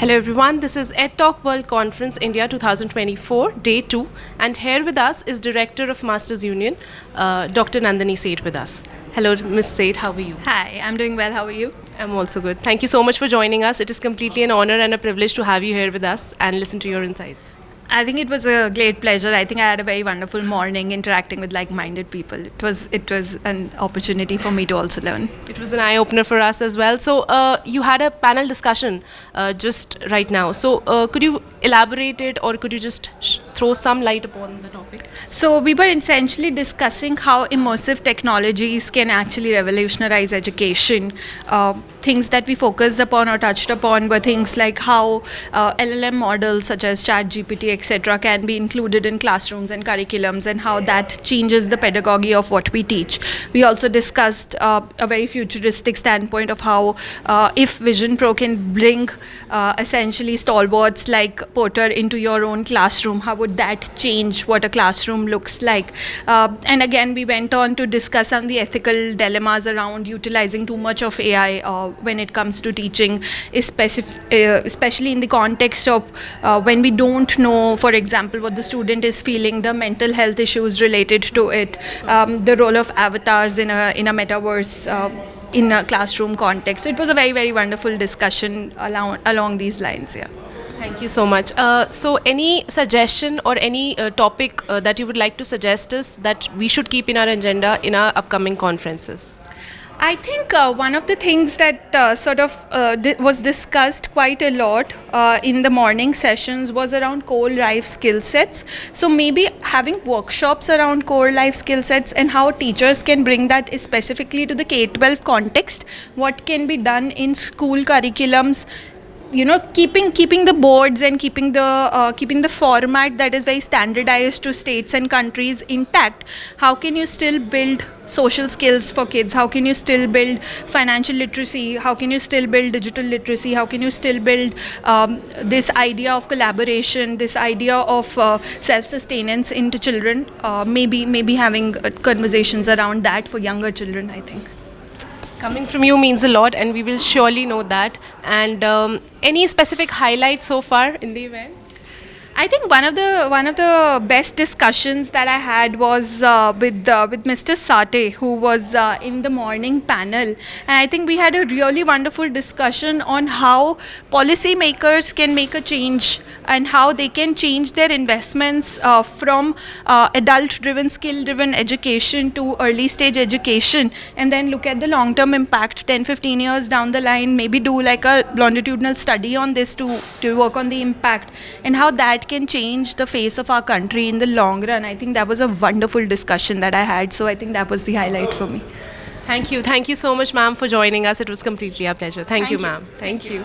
Hello everyone, this is EdTalk World Conference India 2024, Day 2, and here with us is Director of Masters Union, Dr. Nandini Seth with us. Hello Ms. Seth, how are you? Hi, I'm doing well. How are you? I'm also good. Thank you so much for joining us. It is completely an honor and a privilege to have you here with us and listen to your insights. I think it was a great pleasure. I think I had a very wonderful morning interacting with like-minded people. It was an opportunity for me to also learn. It was an eye-opener for us as well. So you had a panel discussion just right now. So could you elaborate it, or could you just throw some light upon the topic? So we were essentially discussing how immersive technologies can actually revolutionize education. Things that we focused upon or touched upon were things like how LLM models such as ChatGPT, etc., can be included in classrooms and curriculums, and how that changes the pedagogy of what we teach. We also discussed a very futuristic standpoint of how if Vision Pro can bring essentially stalwarts like Porter into your own classroom, how would that change what a classroom looks like? And again, we went on to discuss on the ethical dilemmas around utilizing too much of AI when it comes to teaching, especially in the context of when we don't know, for example, what the student is feeling, the mental health issues related to it, the role of avatars in a metaverse in a classroom context. So it was a very, very wonderful discussion along these lines. Yeah. Thank you so much. So any suggestion or any topic that you would like to suggest us that we should keep in our agenda in our upcoming conferences? I think one of the things that was discussed quite a lot in the morning sessions was around core life skill sets. So maybe having workshops around core life skill sets and how teachers can bring that specifically to the K-12 context, what can be done in school curriculums, keeping the boards and keeping the format that is very standardized to states and countries intact. How can you still build social skills for kids? How can you still build financial literacy? How can you still build digital literacy? How can you still build this idea of collaboration, this idea of self-sustenance into children? Maybe having conversations around that for younger children, I think. Coming from you means a lot, and we will surely know that. And any specific highlights so far in the event? I think one of the best discussions that I had was with Mr. Sate, who was in the morning panel, and I think we had a really wonderful discussion on how policymakers can make a change and how they can change their investments from adult-driven, skill-driven education to early-stage education, and then look at the long-term impact 10-15 years down the line. Maybe do like a longitudinal study on this to work on the impact and how that can change the face of our country in the long run. I think that was a wonderful discussion that I had. So I think that was the highlight for me. Thank you. Thank you so much, ma'am, for joining us. It was completely a pleasure. Thank you, ma'am. Thank you.